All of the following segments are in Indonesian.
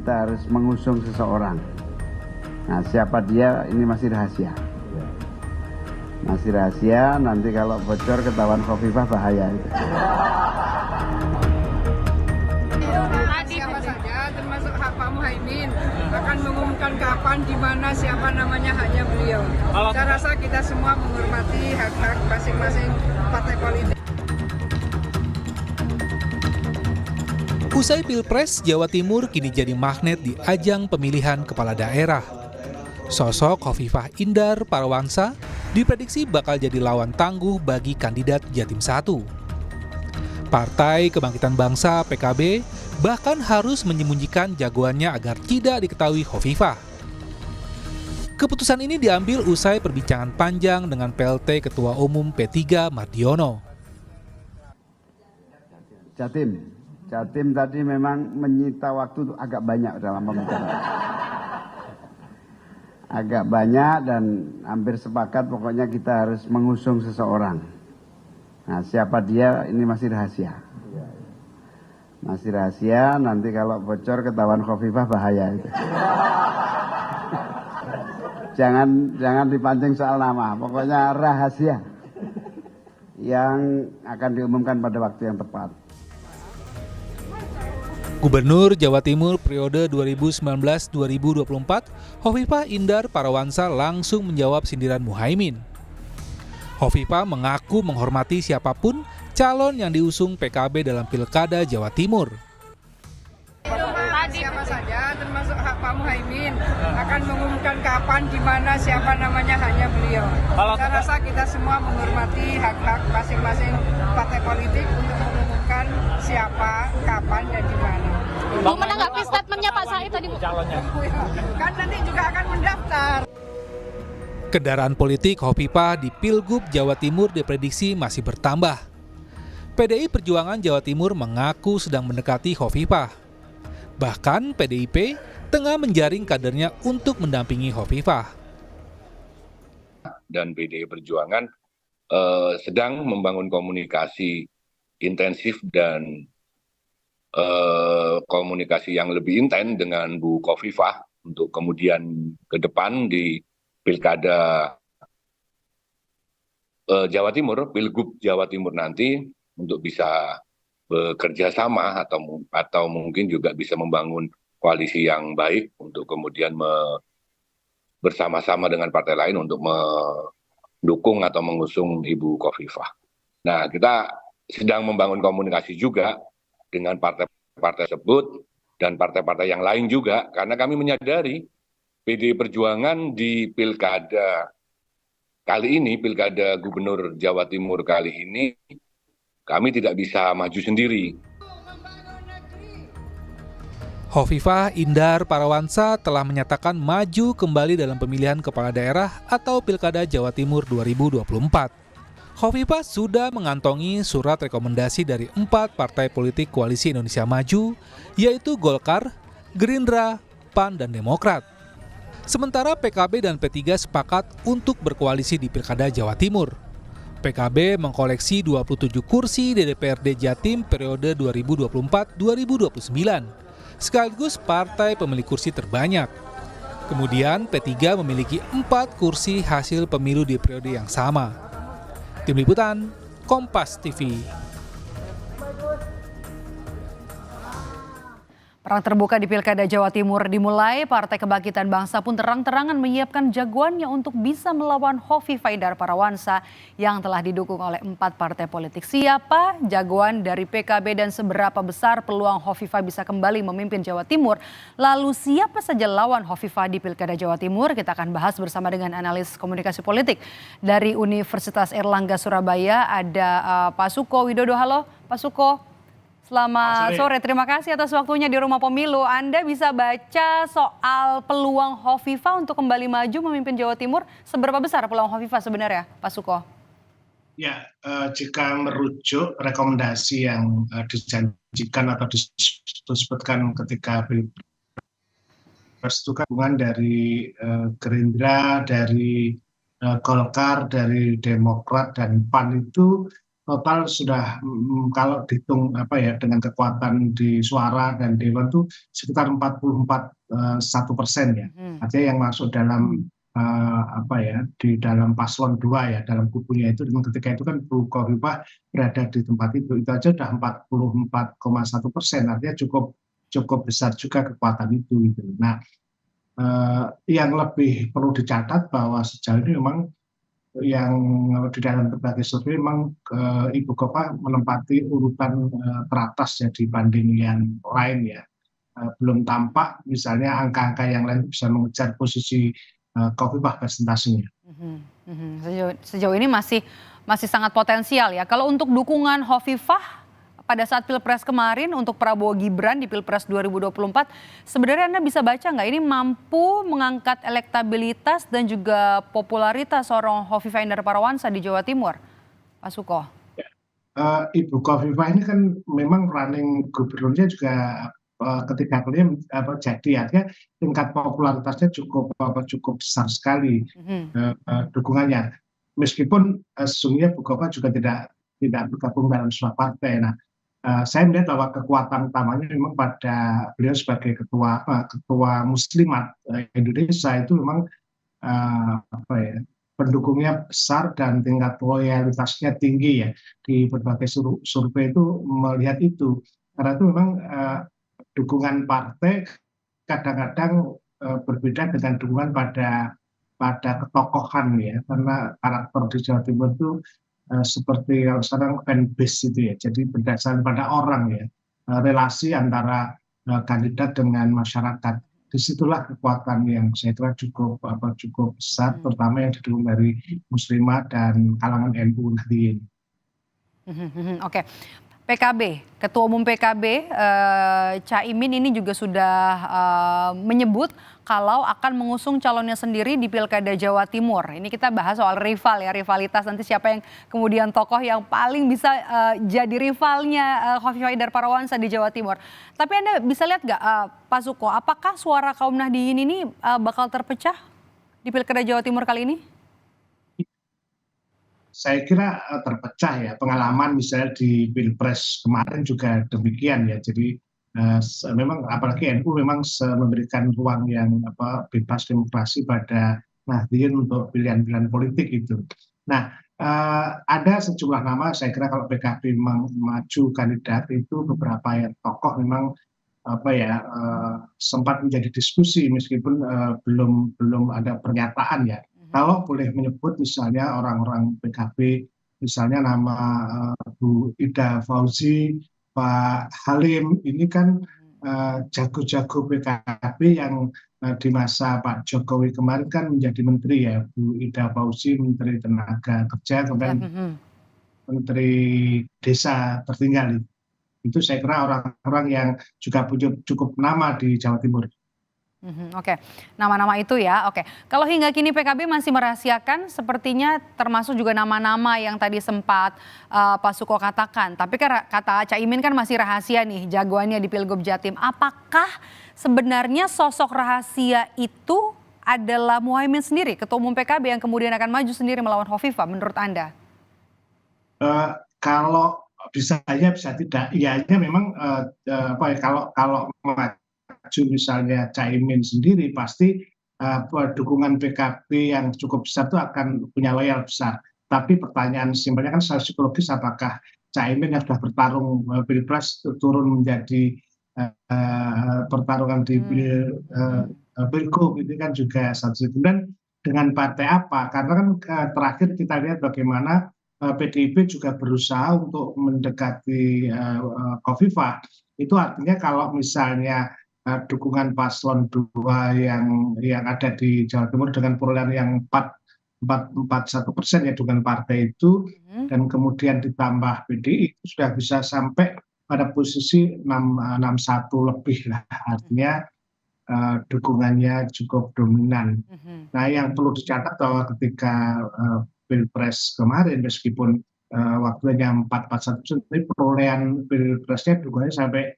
kita harus mengusung seseorang. Nah, siapa dia ini masih rahasia. Masih rahasia, nanti kalau bocor ketahuan Khofifah bahaya itu. Siapa saja termasuk Pak Muhaimin akan mengumumkan kapan, di mana, siapa namanya, hanya beliau. Saya rasa kita semua menghormati hak-hak masing-masing partai politik. Usai Pilpres, Jawa Timur kini jadi magnet di ajang pemilihan kepala daerah. Sosok Khofifah Indar Parawansa diprediksi bakal jadi lawan tangguh bagi kandidat Jatim 1. Partai Kebangkitan Bangsa (PKB) bahkan harus menyembunyikan jagoannya agar tidak diketahui Khofifah. Keputusan ini diambil usai perbincangan panjang dengan PLT Ketua Umum P3 Mardiono. Jatim tadi memang menyita waktu agak banyak dalam pembicaraan. Agak banyak dan hampir sepakat pokoknya kita harus mengusung seseorang. Nah, siapa dia ini masih rahasia. Masih rahasia, nanti kalau bocor ketahuan Khofifah bahaya itu. Jangan dipancing soal nama, pokoknya rahasia yang akan diumumkan pada waktu yang tepat. Gubernur Jawa Timur periode 2019-2024, Khofifah Indar Parawansa langsung menjawab sindiran Muhaimin. Khofifah mengaku menghormati siapapun calon yang diusung PKB dalam Pilkada Jawa Timur. Siapa saja termasuk Pak Muhaimin akan mengumumkan kapan, di mana, siapa namanya, hanya beliau. Saya rasa kita semua menghormati hak-hak masing-masing partai politik untuk mengumumkan siapa, kapan, dan di mana. Bu, menanggapi statementnya Pak Said tadi, Bu? Kan nanti juga akan mendaftar. Kendaraan politik Khofifah di Pilgub Jawa Timur diprediksi masih bertambah. PDI Perjuangan Jawa Timur mengaku sedang mendekati Khofifah. Bahkan PDIP tengah menjaring kadernya untuk mendampingi Khofifah. Dan PDI Perjuangan sedang membangun komunikasi intensif dan komunikasi yang lebih intens dengan Bu Khofifah untuk kemudian ke depan di Pilkada Jawa Timur, Pilgub Jawa Timur nanti untuk bisa bekerja sama atau mungkin juga bisa membangun koalisi yang baik untuk kemudian bersama-sama dengan partai lain untuk mendukung atau mengusung Ibu Khofifah. Nah, kita sedang membangun komunikasi juga dengan partai-partai tersebut dan partai-partai yang lain juga, karena kami menyadari PDI Perjuangan di Pilkada kali ini, Pilkada Gubernur Jawa Timur kali ini, kami tidak bisa maju sendiri. Khofifah Indar Parawansa telah menyatakan maju kembali dalam pemilihan kepala daerah atau Pilkada Jawa Timur 2024. Khofifah sudah mengantongi surat rekomendasi dari 4 partai politik Koalisi Indonesia Maju, yaitu Golkar, Gerindra, PAN, dan Demokrat. Sementara PKB dan P3 sepakat untuk berkoalisi di Pilkada Jawa Timur. PKB mengkoleksi 27 kursi di DPRD Jatim periode 2024-2029, sekaligus partai pemilik kursi terbanyak. Kemudian P3 memiliki 4 kursi hasil pemilu di periode yang sama. Tim Liputan, Kompas TV. Perang terbuka di Pilkada Jawa Timur dimulai, Partai Kebangkitan Bangsa pun terang-terangan menyiapkan jagoannya untuk bisa melawan Khofifah Indar Parawansa yang telah didukung oleh 4 partai politik. Siapa jagoan dari PKB dan seberapa besar peluang Khofifah bisa kembali memimpin Jawa Timur? Lalu siapa saja lawan Khofifah di Pilkada Jawa Timur? Kita akan bahas bersama dengan analis komunikasi politik dari Universitas Airlangga Surabaya, ada Pak Suko Widodo. Halo Pak Suko. Selamat sore, terima kasih atas waktunya di Rumah Pemilu. Anda bisa baca soal peluang Khofifah untuk kembali maju memimpin Jawa Timur. Seberapa besar peluang Khofifah sebenarnya, Pak Suko? Ya, jika merujuk rekomendasi yang dijanjikan atau disebutkan ketika persetujuan dari Gerindra, dari Golkar, dari Demokrat, dan PAN itu total sudah kalau dihitung dengan kekuatan di suara dan dewan itu sekitar 44,1% ya. Artinya yang masuk dalam di dalam paslon 2 ya, dalam kubunya itu, dan ketika itu kan Bu Khofifah berada di tempat itu aja udah 44,1%, artinya cukup besar juga kekuatan itu gitu. Nah, yang lebih perlu dicatat bahwa sejauh ini memang yang di dalam berbagai survei memang Ibu Khofifah menempati urutan teratas ya dibanding yang lain ya. Belum tampak misalnya angka-angka yang lain bisa mengejar posisi Khofifah presentasinya. Sejauh ini masih sangat potensial ya. Kalau untuk dukungan Khofifah pada saat Pilpres kemarin untuk Prabowo Gibran di Pilpres 2024, sebenarnya Anda bisa baca nggak ini mampu mengangkat elektabilitas dan juga popularitas seorang Khofifah Indar Parawansa di Jawa Timur, Pak Suko? Ibu Khofifah ini kan memang running gubernurnya juga ketika beliau jadi, artinya tingkat popularitasnya cukup besar sekali dukungannya. Meskipun sesungguhnya Bu Khofifah juga tidak bergabung dalam sebuah partai. Nah, saya melihat bahwa kekuatan utamanya memang pada beliau sebagai ketua Muslimat Indonesia itu memang pendukungnya besar dan tingkat loyalitasnya tinggi ya. Di berbagai survei itu melihat itu, karena itu memang dukungan partai kadang-kadang berbeda dengan dukungan pada ketokohan ya, karena karakter di Jawa Timur itu seperti kalau sekarang fanbase itu ya, jadi berdasarkan pada orang ya, relasi antara kandidat dengan masyarakat. Disitulah kekuatan yang saya kira cukup besar, terutama yang didukung dari Muslimat dan kalangan NU Nahdliyin. Oke. PKB, Ketua Umum PKB Caimin ini juga sudah menyebut kalau akan mengusung calonnya sendiri di Pilkada Jawa Timur. Ini kita bahas soal rival ya, rivalitas nanti siapa yang kemudian tokoh yang paling bisa jadi rivalnya Khofifah Indar Parawansa di Jawa Timur. Tapi Anda bisa lihat nggak Pak Suko, apakah suara kaum Nahdliyin ini bakal terpecah di Pilkada Jawa Timur kali ini? Saya kira terpecah ya, pengalaman misalnya di Pilpres kemarin juga demikian ya. Jadi memang apalagi NU memang memberikan ruang yang bebas demokrasi pada Nahdliyin untuk pilihan-pilihan politik itu. Nah, ada sejumlah nama, saya kira kalau PKB maju kandidat itu beberapa yang tokoh memang sempat menjadi diskusi meskipun belum ada pernyataan ya. Kalau boleh menyebut misalnya orang-orang PKB, misalnya nama Bu Ida Fauzi, Pak Halim, ini kan jago-jago PKB yang di masa Pak Jokowi kemarin kan menjadi menteri ya. Bu Ida Fauzi Menteri Tenaga Kerja, kemudian Menteri Desa Tertinggal. Itu saya kira orang-orang yang juga punya cukup nama di Jawa Timur. Oke, nama-nama itu ya. Oke, kalau hingga kini PKB masih merahasiakan, sepertinya termasuk juga nama-nama yang tadi sempat Pak Suko katakan. Tapi kata Caimin kan masih rahasia nih jagoannya di Pilgub Jatim. Apakah sebenarnya sosok rahasia itu adalah Muhaimin sendiri, Ketua Umum PKB yang kemudian akan maju sendiri melawan Khofifah menurut Anda? Kalau bisa aja bisa tidak. Iyanya memang kalau maju misalnya Caimin sendiri pasti dukungan PKB yang cukup besar itu akan punya loyal besar. Tapi pertanyaan simpelnya kan secara psikologis, apakah Caimin yang sudah bertarung Pilpres turun menjadi pertarungan di Pilgub, itu kan juga satu. Kemudian dengan partai apa? Karena kan terakhir kita lihat bagaimana PDIP juga berusaha untuk mendekati Khofifah. Itu artinya kalau misalnya dukungan paslon 2 yang ada di Jawa Timur dengan perolehan yang 41% ya dukungan partai itu, dan kemudian ditambah PDI itu sudah bisa sampai pada posisi 61 lebih lah, artinya dukungannya cukup dominan. Nah, yang perlu dicatat bahwa ketika Pilpres kemarin meskipun waktunya 41%, tapi perolehan Pilpresnya dukungannya sampai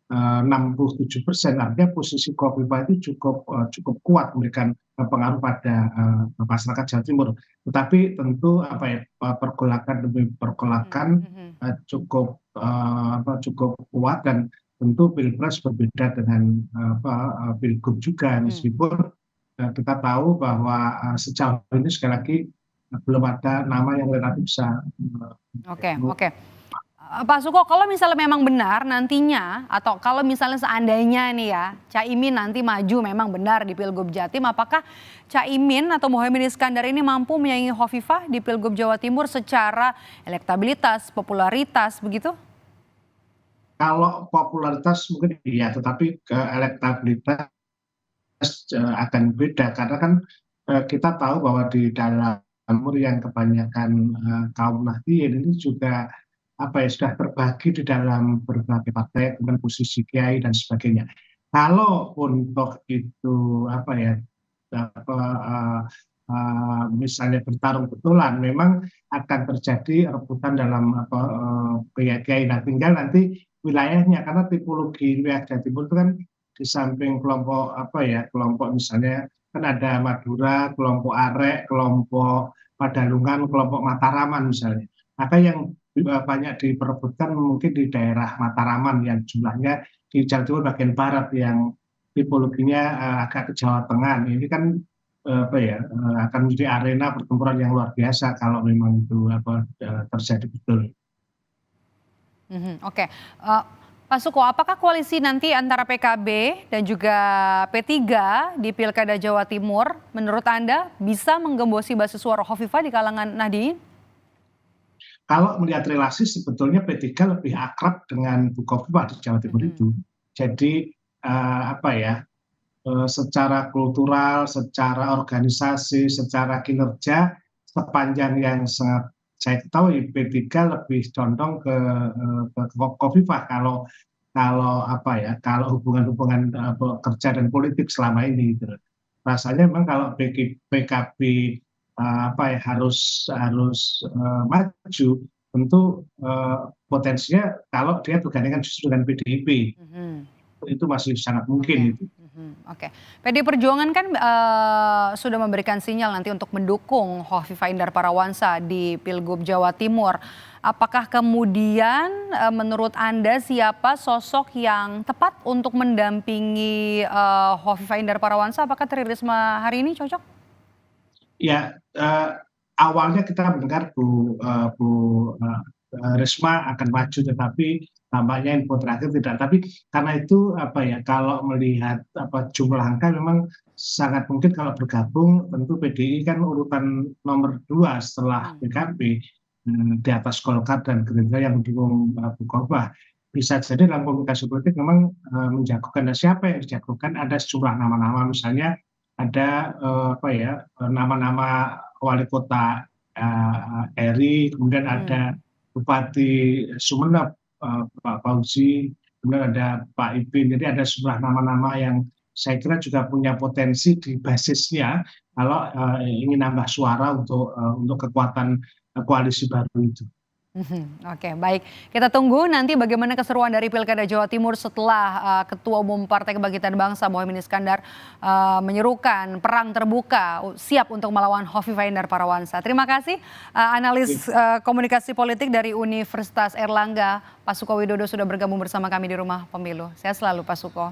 67%, artinya posisi Khofifah itu cukup kuat memberikan pengaruh pada masyarakat Jawa Timur. Tetapi tentu pergolakan demi pergolakan cukup kuat, dan tentu Pilpres berbeda dengan Pilgub juga, meskipun kita tahu bahwa sejauh ini sekali lagi belum ada nama yang relatif bisa. Oke. Pak Suko, kalau misalnya memang benar nantinya, atau kalau misalnya seandainya nih ya, Caimin nanti maju memang benar di Pilgub Jatim, apakah Caimin atau Mohaimin Iskandar ini mampu menyaingi Hovifah di Pilgub Jawa Timur secara elektabilitas, popularitas begitu? Kalau popularitas mungkin iya, tetapi elektabilitas akan beda, karena kan kita tahu bahwa di dalam Timur yang kebanyakan kaum Nahdliyin ini juga sudah terbagi di dalam berbagai partai dengan posisi kiai dan sebagainya. Kalaupun toh itu misalnya bertarung betulan, memang akan terjadi rebutan dalam kiai. Nah, tinggal nanti wilayahnya, karena tipologi wilayah Jawa Timur itu kan di samping kelompok kelompok misalnya kan ada Madura, kelompok Arek, kelompok Padalungan, kelompok Mataraman misalnya. Maka yang banyak diperebutkan mungkin di daerah Mataraman yang jumlahnya di Jawa Timur bagian barat, yang tipologinya agak ke Jawa Tengah. Ini kan akan menjadi arena pertempuran yang luar biasa kalau memang itu terjadi betul. Oke. Pak Suko, apakah koalisi nanti antara PKB dan juga P3 di Pilkada Jawa Timur menurut Anda bisa menggembosi basis suara Hovifah di kalangan Nahdliyin? Kalau melihat relasi, sebetulnya P3 lebih akrab dengan Bu Khofifah di Jawa Timur itu. Jadi secara kultural, secara organisasi, secara kinerja, sepanjang yang sangat saya ketahui, P3 lebih condong ke Khofifah kalau hubungan kerja dan politik selama ini. Rasanya memang kalau PKB harus maju, tentu potensinya kalau dia bergandingan justru dengan PDIP, itu masih sangat mungkin. Oke. PD Perjuangan kan sudah memberikan sinyal nanti untuk mendukung Hovifah Indar Parawansa di Pilgub Jawa Timur. Apakah kemudian menurut Anda siapa sosok yang tepat untuk mendampingi Hovifah Indar Parawansa? Apakah Tri Risma hari ini cocok? Ya, awalnya kita mendengar Bu Risma akan maju, tetapi tampaknya info terakhir tidak. Tapi karena itu kalau melihat jumlah angka, memang sangat mungkin kalau bergabung, tentu PDI kan urutan nomor 2 setelah PKB, di atas Golkar dan Gerindra yang mendukung Bu Khofifah. Bisa jadi dalam komunikasi politik memang menjagokan. Dan siapa yang dijagokan? Ada sejumlah nama-nama, misalnya ada nama-nama wali kota Eri, kemudian ada Bupati Sumeneb Pak Fauzi, kemudian ada Pak Ipin. Jadi ada sejumlah nama-nama yang saya kira juga punya potensi di basisnya kalau ingin nambah suara untuk kekuatan koalisi baru itu. Oke, baik. Kita tunggu nanti bagaimana keseruan dari Pilkada Jawa Timur setelah Ketua Umum Partai Kebangkitan Bangsa Mohaimin Iskandar menyerukan perang terbuka siap untuk melawan Hovifah Indar Parawansa. Terima kasih analis komunikasi politik dari Universitas Airlangga, Pak Suko Widodo sudah bergabung bersama kami di Rumah Pemilu. Sehat selalu Pak Suko.